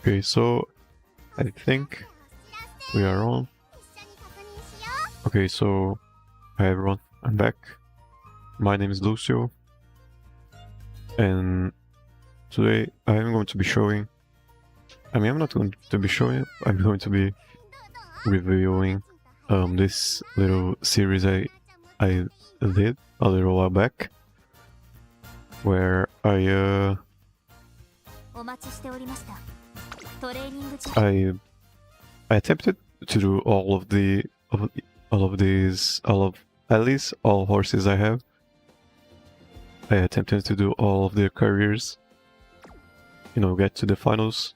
Okay, so I think we are on. Okay, so hi everyone, I'm back. My name is Lociu, and today I'm going to be showing. I'm not going to be showing. I'm going to be reviewing this little series I did a little while back, where I attempted to do all of at least all horses I have. I attempted to do all of their careers, get to the finals,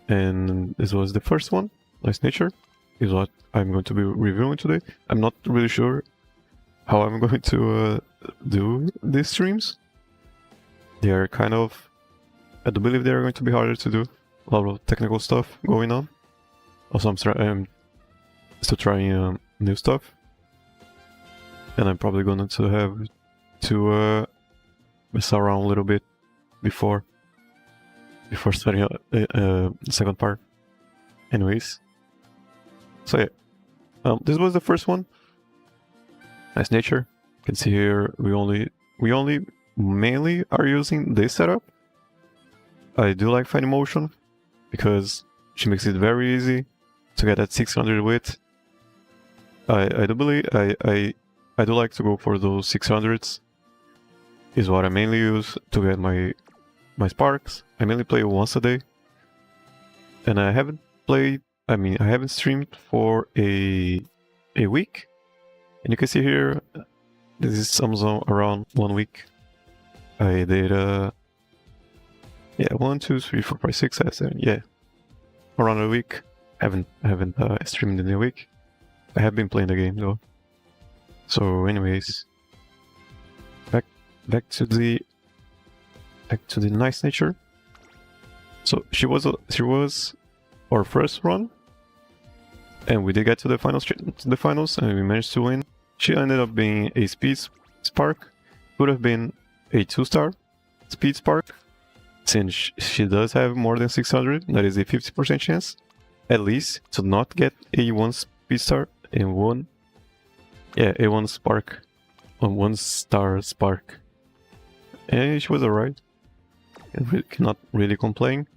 and this was the first one. Nice Nature is what I'm going to be reviewing today. I'm not really sure how I'm going to do these streams. They are kind of, I do believe they are going to be harder to do. A lot of technical stuff going on. Also, I'm still trying new stuff, and I'm probably going to have to mess around a little bit before starting the second part. Anyways, so yeah, this was the first one. Nice Nature. You can see here we only mainly are using this setup. I do like Fine Motion because she makes it very easy to get at 600 width. I do believe I do like to go for those 600s. Is what I mainly use to get my sparks. I mainly play once a day, and I haven't played. I haven't streamed for a week, and you can see here this is somewhere around 1 week. I did 1, 2, 3, 4, 5, 6, 7, around a week. I haven't streamed in a week. I have been playing the game though. So, anyways, back to the Nice Nature. So she was our first run, and we did get to the finals, and we managed to win. She ended up being a speed spark. Could have been a 2-star speed spark, since she does have more than 600. That is a 50% chance, at least, to not get a 1 speed star and a 1 spark, a 1-star spark. And she was alright. Cannot really complain.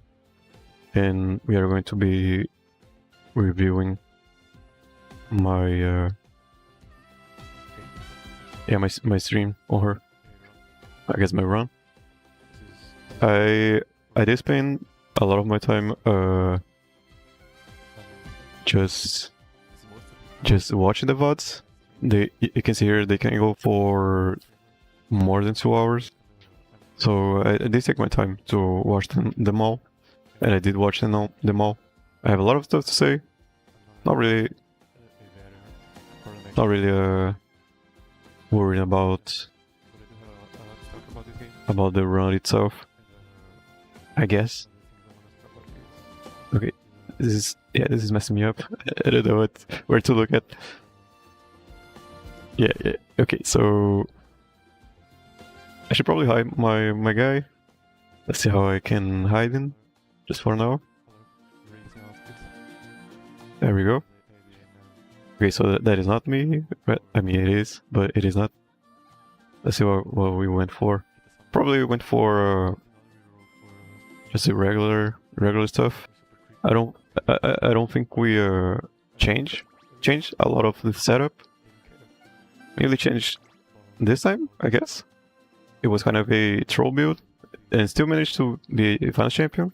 And we are going to be reviewing my my stream on her. I guess my run. I did spend a lot of my time just watching the VODs. You can see here they can go for more than 2 hours. So I did take my time to watch them all, and I did watch them all. I have a lot of stuff to say. Not really worried about the run itself, I guess. Okay, this is messing me up. I don't know where to look at. Yeah. Okay, so I should probably hide my guy. Let's see how I can hide him, just for now. There we go. Okay, so that is not me. I mean, it is, but it is not. Let's see what we went for. Probably went for just the regular stuff. I don't think we changed a lot of the setup. Mainly changed this time, I guess. It was kind of a troll build, and still managed to be a finals champion.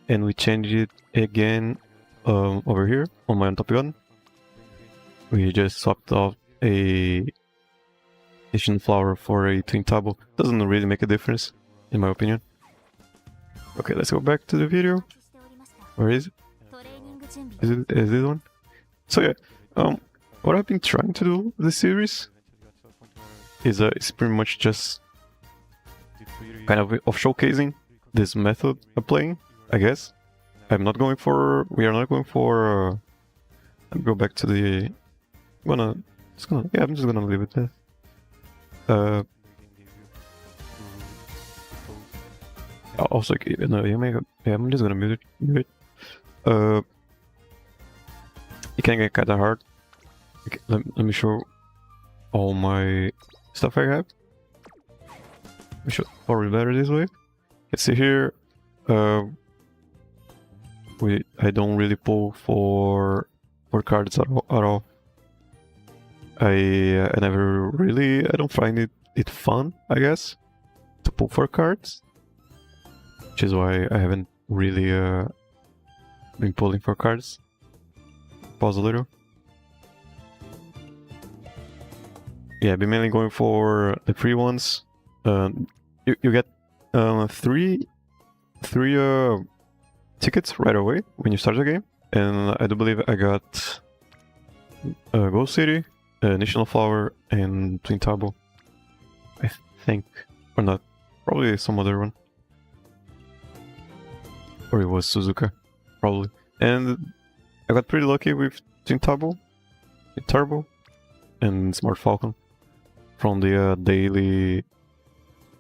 And we changed it again over here on my on-top gun. We just swapped out a Asian flower for a twin table. Doesn't really make a difference, in my opinion. Okay, let's go back to the video. Where is it? Is this one? So yeah, what I've been trying to do with this series is it's pretty much just kind of showcasing this method of playing, I guess. We are not going for let me go back to the I'm just gonna leave it there. Also, you may Yeah, I'm just gonna mute it. It can get kinda hard. Okay, let me show all my stuff I have. We should probably better this way. You can see here, I don't really pull for cards at all. I never really, I don't find it fun, I guess, to pull for cards, which is why I haven't really been pulling for cards. Pause a little. Yeah, I've been mainly going for the free ones. You get three tickets right away when you start the game, and I do believe I got Gold City, National Flower, and Twin Tabo. I think, or not, probably some other one, or it was Suzuka, probably. And I got pretty lucky with Twin Tabo, Turbo, and Smart Falcon from the daily,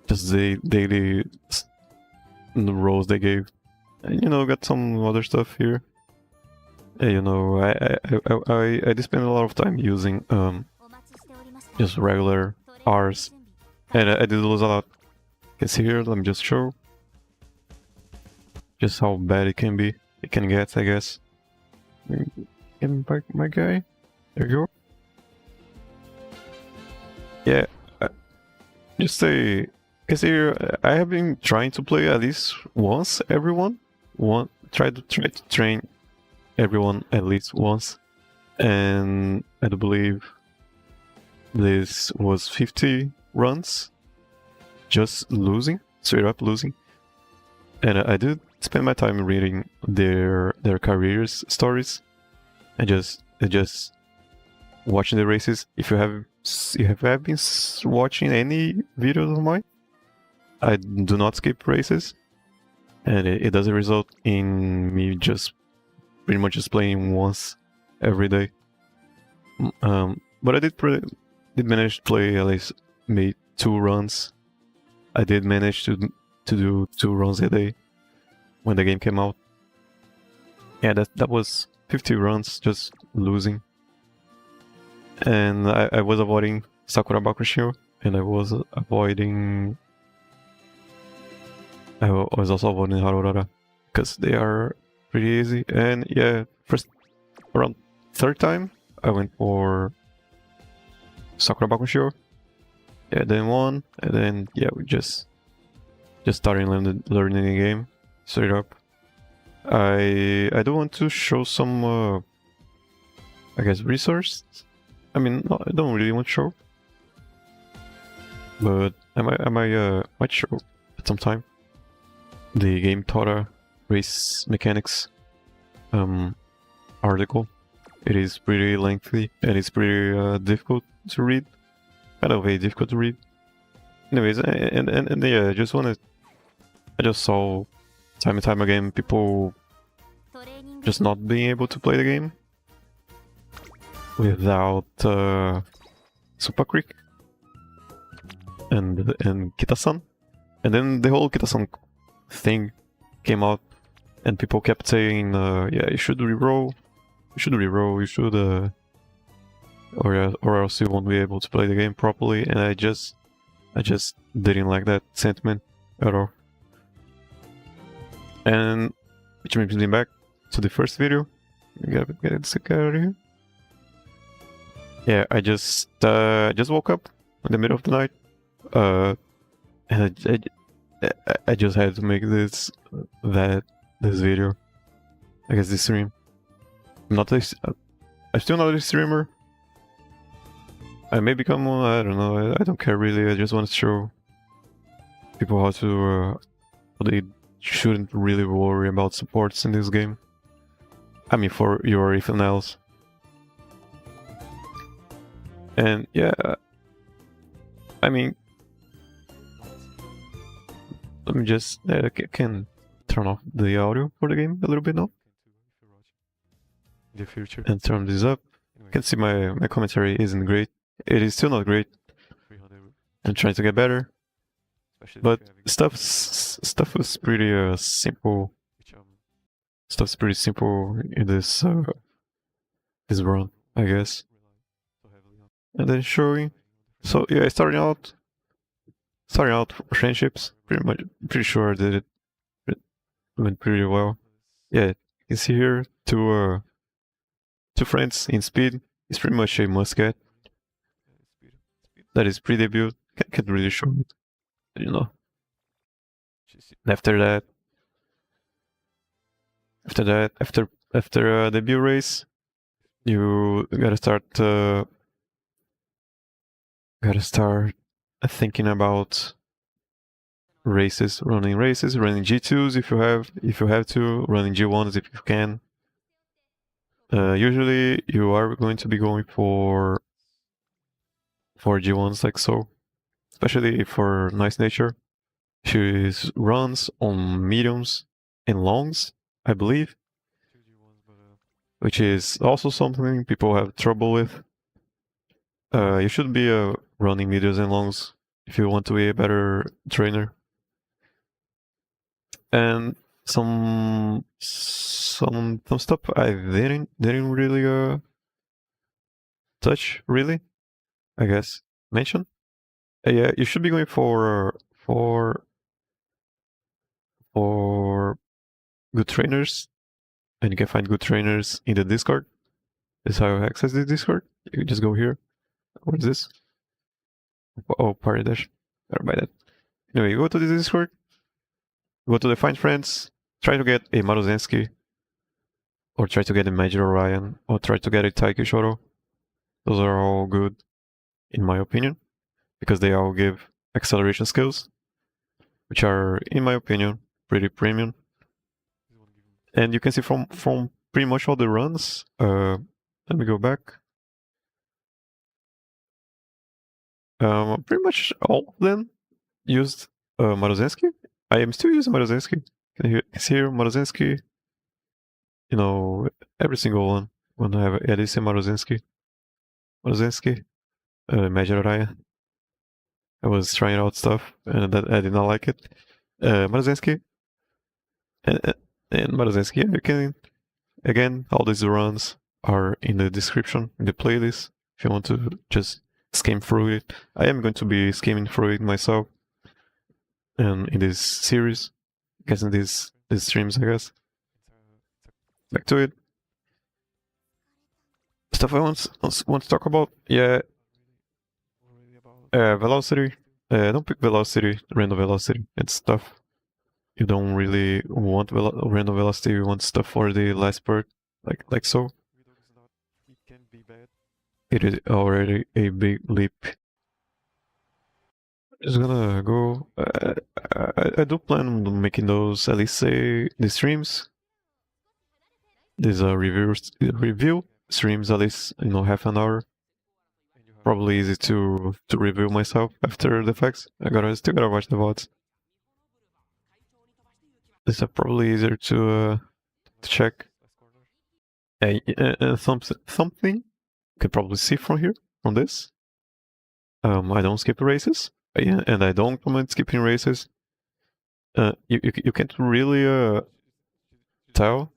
just the daily rolls they gave. And, you know, got some other stuff here. You know, I did spend a lot of time using just regular R's, and I did lose a lot. You can see here, let me just show just how bad it can be. It can get, I guess. Getting back my guy. There you go. Yeah, just say, because here I have been trying to play at least once everyone. Try to train everyone at least once, and I do believe this was 50 runs, just losing, straight up losing. And I did spend my time reading their careers stories, and just watching the races. If you have been watching any videos of mine, I do not skip races, and it doesn't result in me just pretty much just playing once every day. But I did manage to play at least maybe 2 runs. I did manage to do 2 runs a day when the game came out. Yeah, that was 50 runs just losing. And I was avoiding Sakura Bakushio, and I was also avoiding Harurara, because they are pretty easy. And yeah, first around third time I went for Sakura Bakushio. Yeah, then won, and then yeah, we just starting learning the game straight up. I do want to show some I guess resources. I mean, no, I don't really want to show, but I might show at some time the Game Tora race mechanics article. It is pretty lengthy and it's pretty difficult to read. Kind of very difficult to read. Anyways, and yeah, I just saw time and time again people just not being able to play the game without Super Creek and Kitasan. And then the whole Kitasan thing came out, and people kept saying, yeah, you should reroll, or else you won't be able to play the game properly. And I just didn't like that sentiment at all. And which brings me back to the first video. Get this guy out of here. Yeah, I just woke up in the middle of the night, and I just had to make this video. I guess this stream. I'm still not a streamer. I may become one. I don't know. I don't care really. I just want to show people how they shouldn't really worry about supports in this game. I mean, for URA finals. And yeah, I mean, let me just can turn off the audio for the game a little bit now. In the future. And turn this up. You can see my commentary isn't great. It is still not great. I'm trying to get better. But stuff was pretty simple Stuff's pretty simple in this run, I guess. And then showing. So yeah, starting out friendships. Pretty sure I did it. It went pretty well. Yeah, you can see here two friends in speed. It's pretty much a must get. That is pre-debut. Can't really show it, you know. After that, after debut race, you gotta start thinking about running G2s if you have to, running G1s if you can. Usually you are going to be going for G1s like so, especially for Nice Nature. She runs on mediums and longs, I believe, which is also something people have trouble with. You should be running mediums and longs if you want to be a better trainer. And some stuff I didn't really touch really, I guess. Mention. Yeah, you should be going for good trainers, and you can find good trainers in the Discord. This is how you access the Discord. You just go here. What is this? Oh, Party Dash. Gotta buy that. Anyway, you go to the Discord, go to the Find Friends, try to get a Maruzensky, or try to get a Mejiro Ryan, or try to get a Taiki Shoro. Those are all good, in my opinion, because they all give acceleration skills, which are, in my opinion, pretty premium. And you can see from pretty much all the runs. Let me go back. Pretty much all of them used Maruzensky. I am still using Maruzensky. Can you see here Maruzensky? You know, every single one. When I have Elise Maruzensky. Major Raya. I was trying out stuff and that I did not like it. Maruzensky. And Maruzensky, yeah, you can. Again, all these runs are in the description, in the playlist. If you want to just skim through it. I am going to be skimming through it myself. And in this series, I guess in these streams, I guess. Back to it. Stuff I want to talk about. Yeah. Velocity. Don't pick velocity, random velocity. It's stuff. You don't really want random velocity. You want stuff for the last part, like so. It is already a big leap. Just gonna go. I do plan on making those at least say the streams. These are review streams at least half an hour. Probably easy to review myself after the facts. Still gotta watch the VODs. These are probably easier to check. Something you can probably see from here, from this. I don't skip races, and I don't comment skipping races. You can't really tell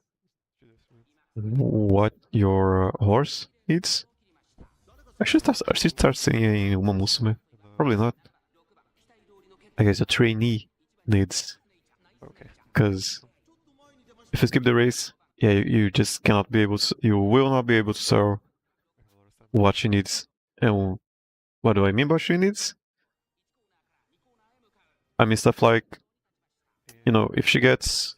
what your horse needs. I should start saying Umamusume. Probably not. I guess a trainee needs. Okay. Because if you skip the race, yeah, you just cannot be able to. You will not be able to tell what she needs. And what do I mean by she needs? I mean stuff like, if she gets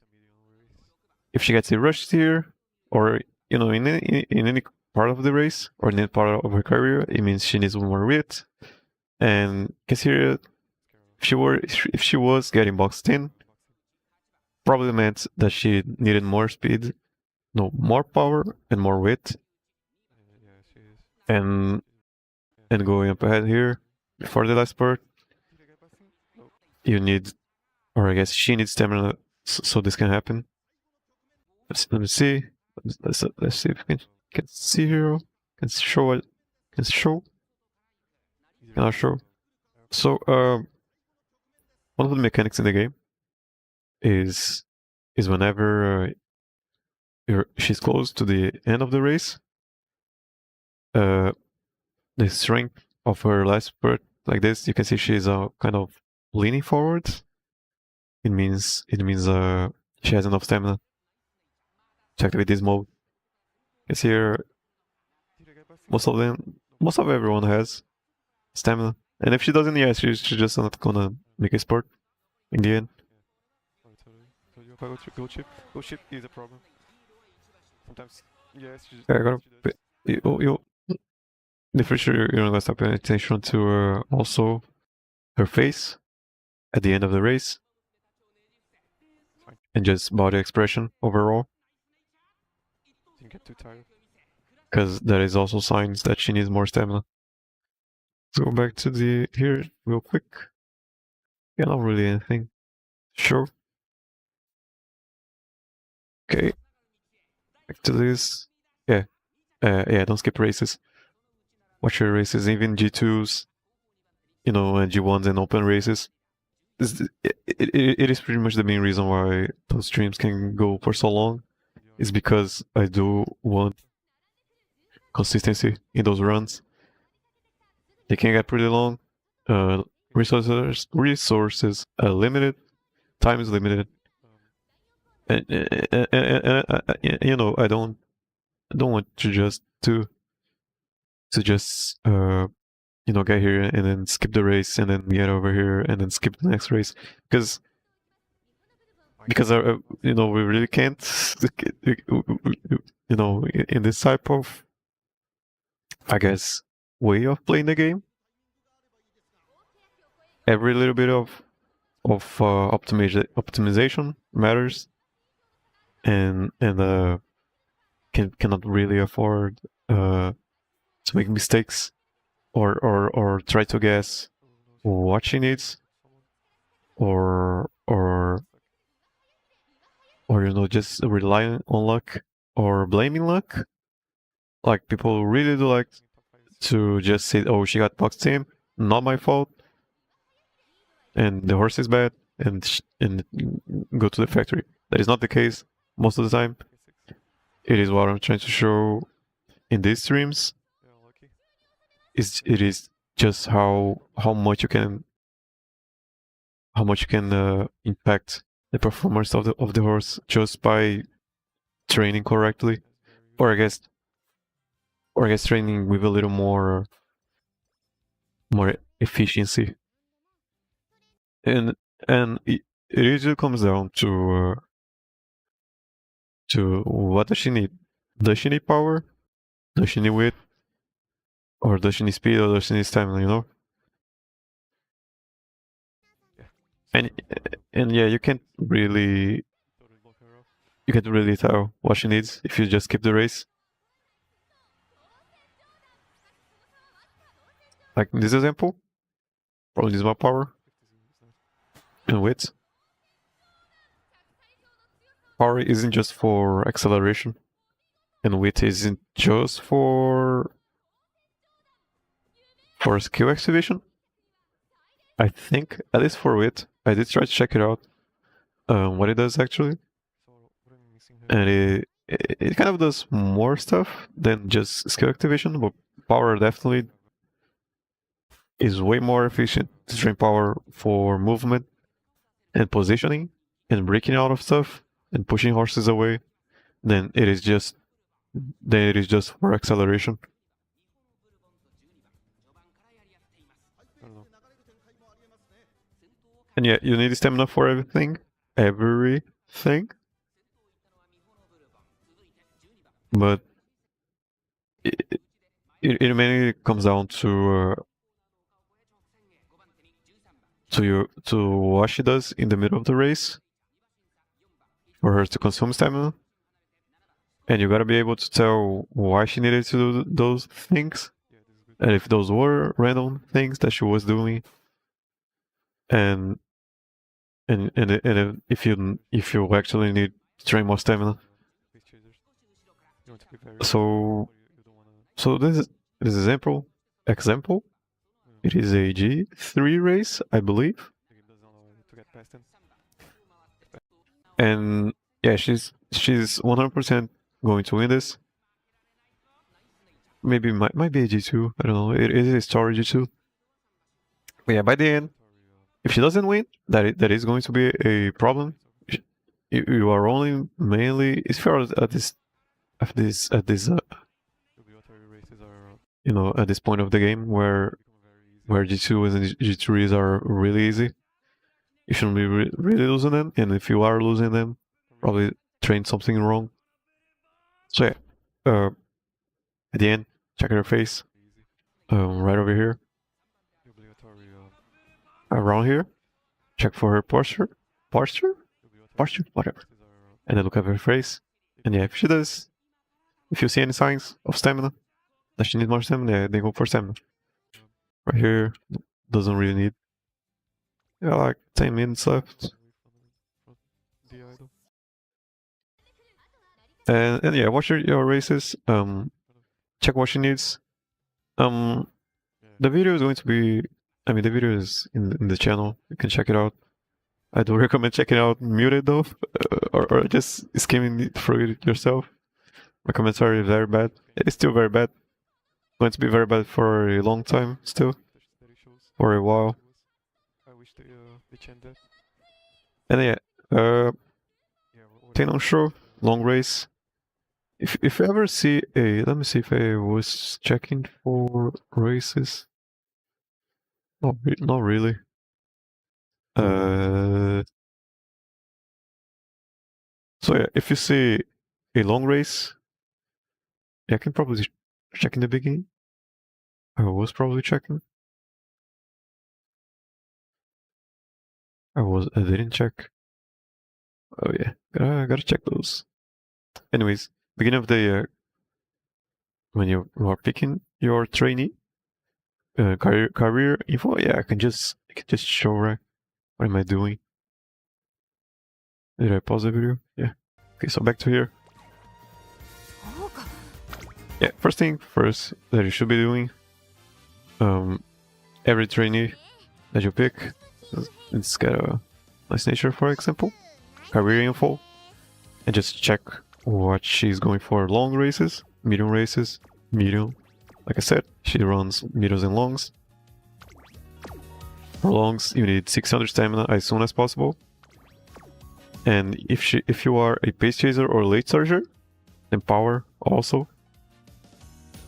a rush here, or in any part of the race or in any part of her career, it means she needs more wit. And consider if she was getting boxed in, probably meant that she needed more speed, no, more power and more wit. And going up ahead here before the last part, you need, or I guess she needs stamina so this can happen. Let me see. Let's see if we can see here. Can show it. Can show. Cannot show. So one of the mechanics in the game is whenever she's close to the end of the race, the strength of her last spurt like this, you can see she's kind of leaning forward. It means she has enough stamina to activate this mode. Because here, most of everyone has stamina. And if she doesn't, yeah, she's just not gonna make a sport in the end. Go chip is a problem. Sometimes, yes, you the future you're gonna start paying attention to also her face at the end of the race and just body expression overall. Didn't get too tired. Because there is also signs that she needs more stamina. Let's go back to the here real quick. Yeah, not really anything. Sure. Okay. Back to this. Yeah. Yeah, don't skip races. Watch your races, even G2s, and G1s and open races. It is pretty much the main reason why those streams can go for so long, is because I do want consistency in those runs. They can get pretty long. Resources are limited. Time is limited. And I don't want to just get here and then skip the race and then get over here and then skip the next race because we really can't in this type of, I guess, way of playing the game. Every little bit of optimization matters, and cannot really afford to make mistakes or try to guess what she needs or just relying on luck or blaming luck. Like, people really do like to just say, oh, she got box team, not my fault, and the horse is bad, and go to the factory. That is not the case most of the time. It is what I'm trying to show in these streams. It is just how much you can impact the performance of the horse just by training correctly, or I guess training with a little more efficiency. And it usually comes down to what does she need? Does she need power? Does she need width? Or does she need speed? Or does she need stamina? And yeah, you can't really tell what she needs if you just skip the race. Like in this example, probably needs more power and width. Power isn't just for acceleration, and width isn't just for skill activation. I think, at least for width, I did try to check it out, what it does actually, and it kind of does more stuff than just skill activation, but power definitely is way more efficient to train power for movement and positioning and breaking out of stuff and pushing horses away than it is just for acceleration. And yeah, you need stamina for everything. But it mainly comes down to what she does in the middle of the race for her to consume stamina. And you gotta be able to tell why she needed to do those things, and if those were random things that she was doing, and if you actually need to train more stamina. So this example, it is a G3 race, I believe. And yeah, she's 100% going to win this. Maybe might be a G2. I don't know. It is a story G2. But yeah, by the end, if she doesn't win, that is going to be a problem. You are only mainly if you're at this you know, at this point of the game where G2s and G3s are really easy. You shouldn't be really losing them, and if you are losing them, probably train something wrong. So yeah, at the end, check her face, right over here, around here, check for her posture, whatever, and then look at her face, and yeah, if she does, if you see any signs of stamina, that she needs more stamina, yeah, then go for stamina. Right here, doesn't really need. Yeah, like 10 minutes left. And yeah, watch your races. Check what she needs. The video is going to be. I mean, the video is in the channel. You can check it out. I do recommend checking it out muted though, or just skimming through it yourself. My commentary is very bad. It's still very bad. Going to be very bad for a long time still. For a while. And yeah, Tenon show, long race. If you ever see a, let me see if I was checking for races. Not really. So yeah, if you see a long race, yeah, I can probably check in the beginning. I was probably checking. I didn't check. Oh yeah, gotta check those. Anyways, beginning of the year, when you are picking your trainee, career info, yeah, I can just show right. What am I doing? Did I pause the video? Yeah. Okay, so back to here. Yeah, first thing first that you should be doing. Every trainee that you pick, let's get a nice nature, for example, career info, and just check what she's going for. Long races, medium races, medium. Like I said, she runs mediums and longs. For longs, you need 600 stamina as soon as possible. And if you are a pace chaser or late surger, then power also.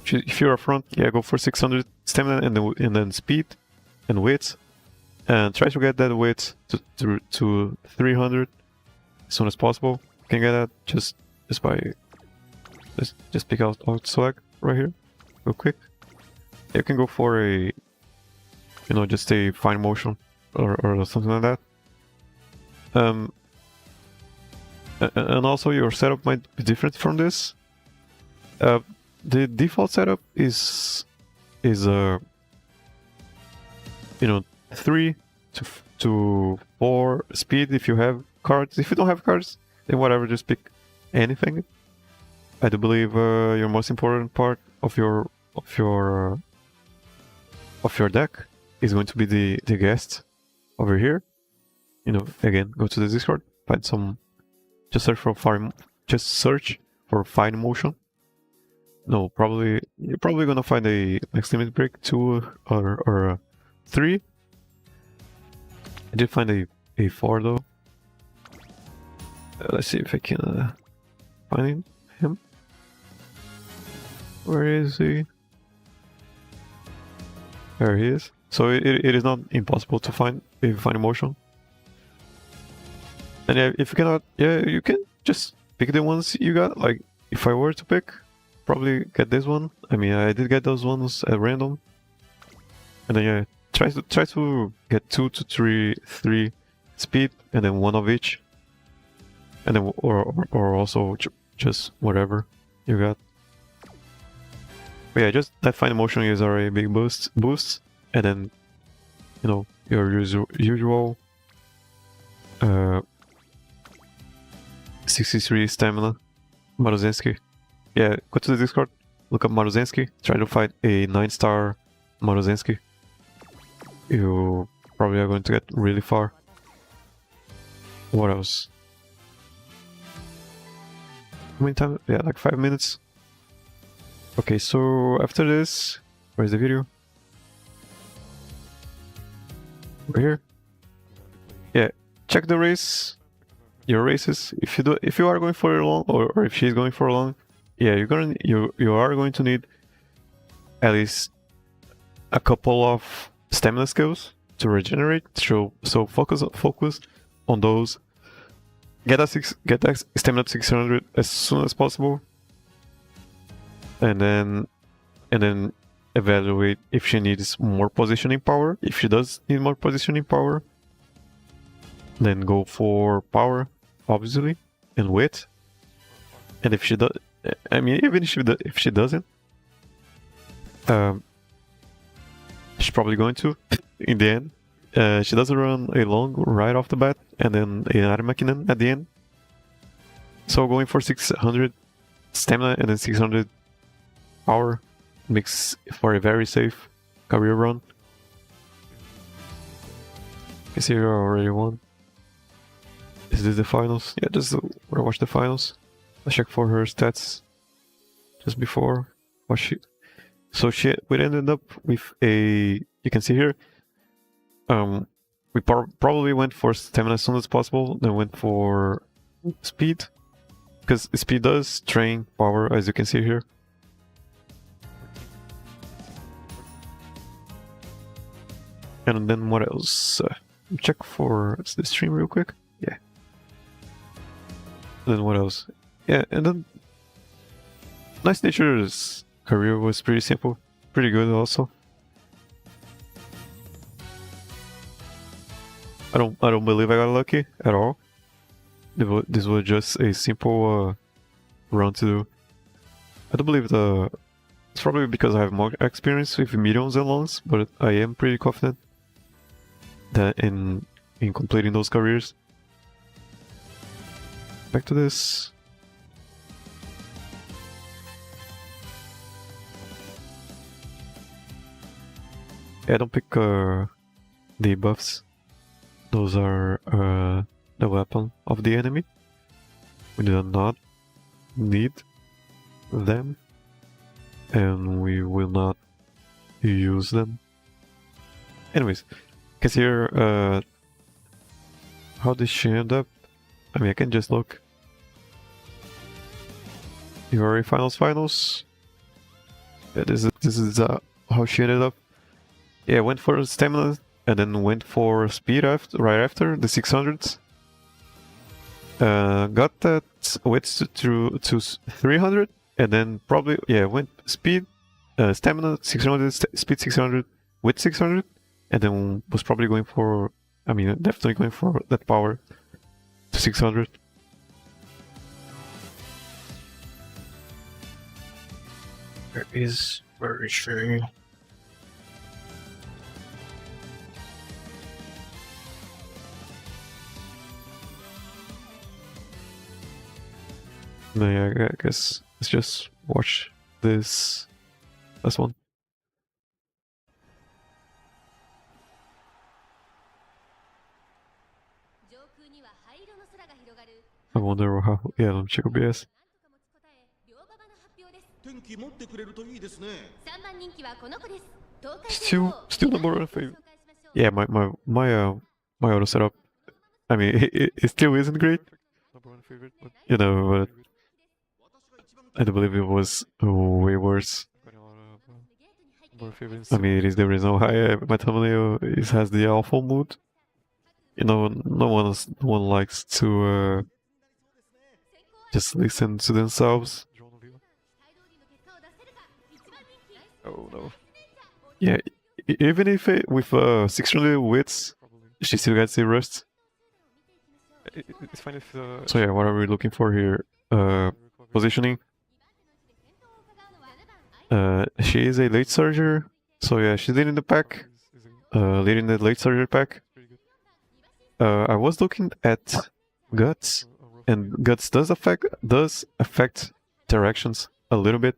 If you're a front, yeah, go for 600 stamina and then speed and width, and try to get that width to 300 as soon as possible. You can get that just by just pick out swag right here, real quick. You can go for a, you know, just a fine motion or something like that. And also your setup might be different from this. The default setup is you know, 3 to 4 speed if you have cards. If you don't have cards, then whatever, just pick anything. I do believe your most important part of your deck is going to be the guest over here. You know, again, go to the Discord, find some, just search for fine motion. No, you're probably gonna find a max limit break 2 or 3. I did find a 4 though. Let's see if I can find him. Where is he? There he is. So it is not impossible to find a fine motion. And yeah, if you cannot, yeah, you can just pick the ones you got. Like if I were to pick, probably get this one. I mean, I did get those ones at random. And then yeah, try to get 2 to 3 speed, and then 1 of each. And then or also just whatever you got. But yeah, just that fine motion is already a big boost, and then, you know, your usual 63 stamina, Maruzensky. Yeah, go to the Discord, look up Maruzensky, try to find a 9-star Maruzensky. You probably are going to get really far. What else? How many time? Yeah, like 5 minutes. Okay, so after this, where's the video? Over here. Yeah, check the race. Your races. If you are going for a long, or if she's going for a long, yeah, you are going to need at least a couple of stamina skills to regenerate. So focus on those. Get that stamina to 600 as soon as possible, and then evaluate if she needs more positioning power. If she does need more positioning power, then go for power, obviously, and width. And if she does, I mean, even if she doesn't, she's probably going to in the end. She doesn't run a long right off the bat, and then an Armakinen at the end. So going for 600 stamina and then 600 power makes for a very safe career run. You see, you already won. Is this the finals? Yeah, just watch the finals. Let's check for her stats just before. We ended up with a. You can see here. We probably went for stamina as soon as possible, then went for speed, because speed does drain power, as you can see here. And then what else? Check for the stream real quick. Yeah. And then what else? Yeah, and then Nice Nature's career was pretty simple, pretty good also. I don't believe I got lucky at all. This was just a simple run to do. I don't believe it's probably because I have more experience with mediums and longs, but I am pretty confident that in completing those careers. Back to this. Yeah, don't pick the buffs. Those are the weapon of the enemy. We do not need them, and we will not use them. Anyways, cause here, how did she end up? I mean, I can just look. URA finals. Yeah, this is how she ended up. Yeah, went for stamina and then went for speed right after the 600s. Got that width to 300, and then probably went speed, stamina 600, speed 600, width 600, and then was probably going for, I mean, definitely going for that power to 600. Where is she? No, yeah, I guess let's just watch this last one. I wonder how. Yeah, let me check OBS. Still number one favorite. Yeah, my auto setup. I mean, it still isn't great. Number one favorite, but you know, I do believe it was way worse. I mean, it is the reason why my thumbnail has the awful mood. You know, no one likes to just listen to themselves. Oh no. Yeah, even if with 600 widths, she still gets a rust. It's fine if. So yeah, what are we looking for here? Positioning. She is a late surger, so yeah, she's leading the pack. Leading the late surger pack. I was looking at guts, and guts does affect interactions a little bit.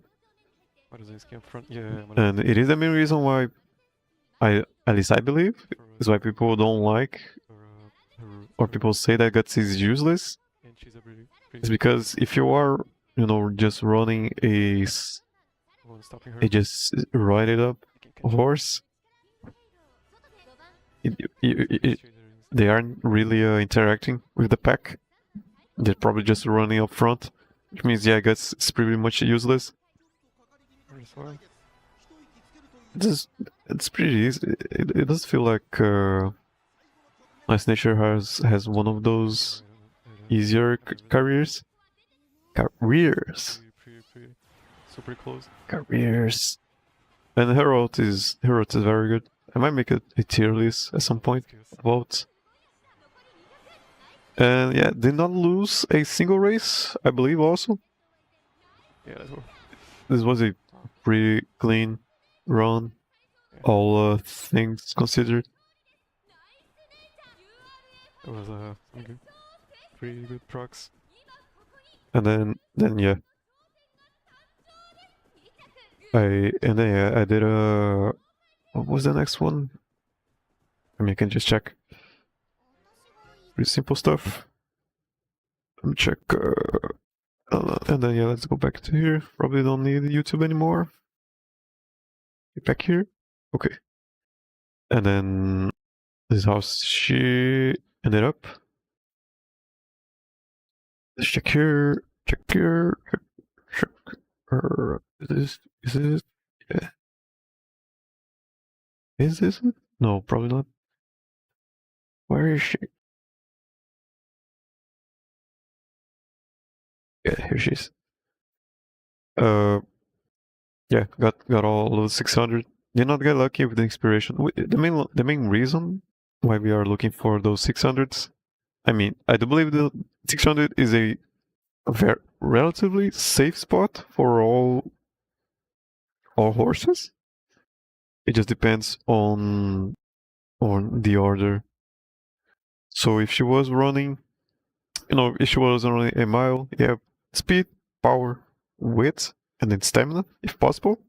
And it is the main reason why at least I believe, is why people don't like, or people say that guts is useless. It's because if you are you know, just running just ride it up horse. They aren't really interacting with the pack. They're probably just running up front, which means, yeah, I guess it's pretty much useless. It's pretty easy. It does feel like Nice Nature has one of those easier careers. Super close. Careers. And Herald is very good. I might make a tier list at some point about. And yeah, did not lose a single race, I believe also. Yeah, this was a pretty clean run, all things considered. It was some good, pretty good procs. And then yeah, I did a. What was the next one? I mean, you can just check. Pretty simple stuff. Let me check. And then yeah, let's go back to here. Probably don't need YouTube anymore. Get back here. Okay. And then this is how she ended up. Let's check here. Check here. Check. Is this? Yeah. Is this it? No, probably not. Where is she? Yeah, here she is. Yeah, got all those 600. Did not get lucky with the inspiration. The main reason why we are looking for those 600s. I mean, I do believe the 600 is a very relatively safe spot for all horses. It just depends on the order. So if she was running, you know, if she was running a mile, yeah, speed, power, width, and then stamina, if possible.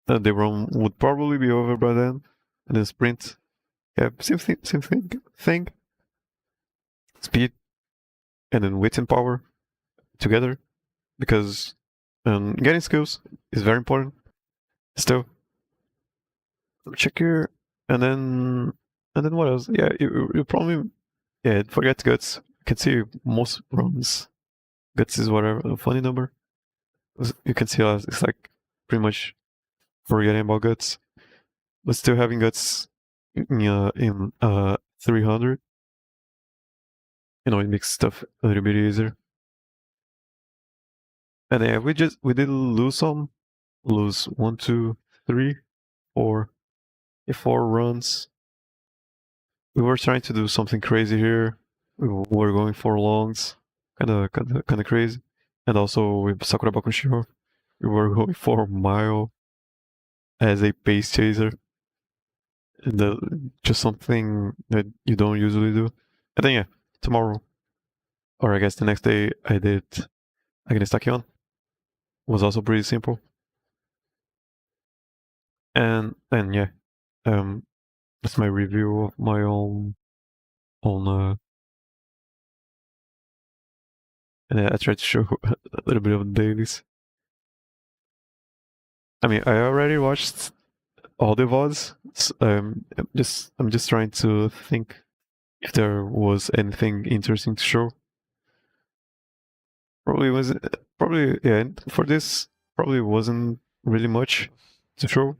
The run would probably be over by then. And then sprint, yeah, same thing. Speed, and then width and power together, because getting skills is very important. Still, check here, and then what else? Yeah, you probably forget guts. You can see most runs. Guts is whatever a funny number. You can see it's like pretty much forgetting about guts, but still having guts in 300. You know, it makes stuff a little bit easier. And yeah, we did lose some. Lose 1, 2, 3, 4. 4 runs. We were trying to do something crazy here. We were going for longs, kind of crazy. And also with Sakuraba Kushiro, we were going for a mile as a pace chaser. And just something that you don't usually do. And then yeah, tomorrow, or I guess the next day, I did against Takion. Was also pretty simple. And yeah, that's my review of my own and I tried to show a little bit of the dailies. I mean, I already watched all the VODs. I'm just trying to think if there was anything interesting to show. Probably yeah. For this, probably wasn't really much to show,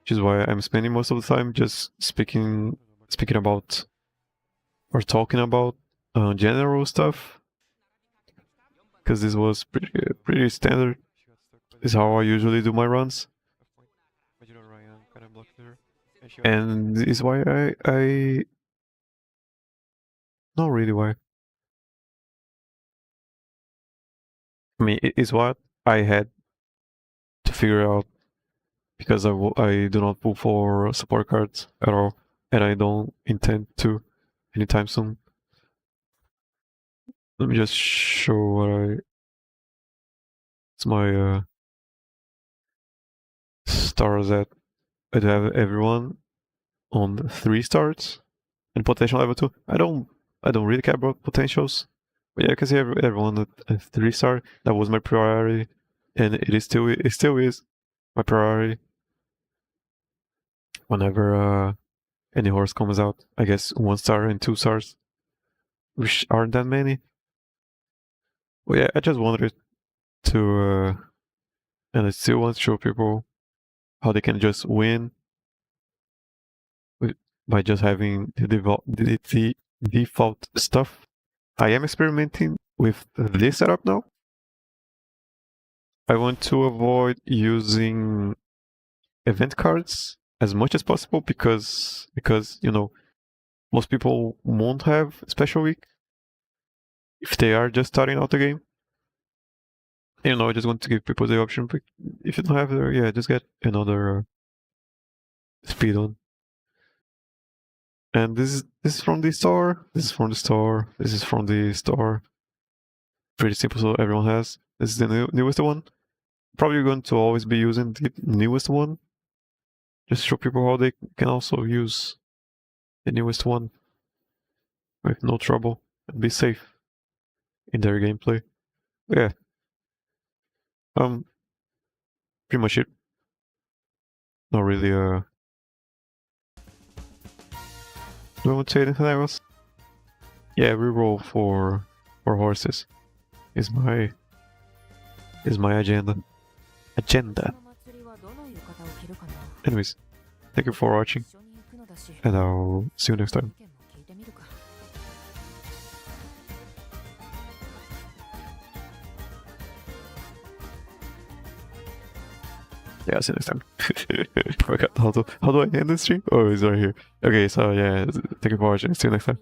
which is why I'm spending most of the time just speaking about or talking about general stuff, because this was pretty standard. Is how I usually do my runs, and is why I not really why. I mean, it is what I had to figure out, because I do not pull for support cards at all, and I don't intend to anytime soon. Let me just show what it's my stars at. I have everyone on 3 stars and potential level 2. I don't really care about potentials. But yeah, because everyone at 3-star, that was my priority, and it still is my priority. Whenever any horse comes out, I guess 1-star and 2-stars, which aren't that many. Well, yeah, I just wanted to, and I still want to show people how they can just win by just having the default stuff. I am experimenting with this setup now. I want to avoid using event cards as much as possible because you know most people won't have special week if they are just starting out the game. You know, I just want to give people the option. But if you don't have it, yeah, just get another speed on. And this is from the store. This is from the store. This is from the store. Pretty simple, so everyone has. This is the newest one. Probably going to always be using the newest one. Just show people how they can also use the newest one with no trouble and be safe in their gameplay. Yeah. Pretty much it. Not really do I want to say anything else? Yeah, reroll for horses is my agenda. Anyways, thank you for watching, and I'll see you next time. Yeah, I'll see you next time. Forgot how do I end this stream? Oh, it's right here. Okay, so yeah, thank you for watching. See you next time.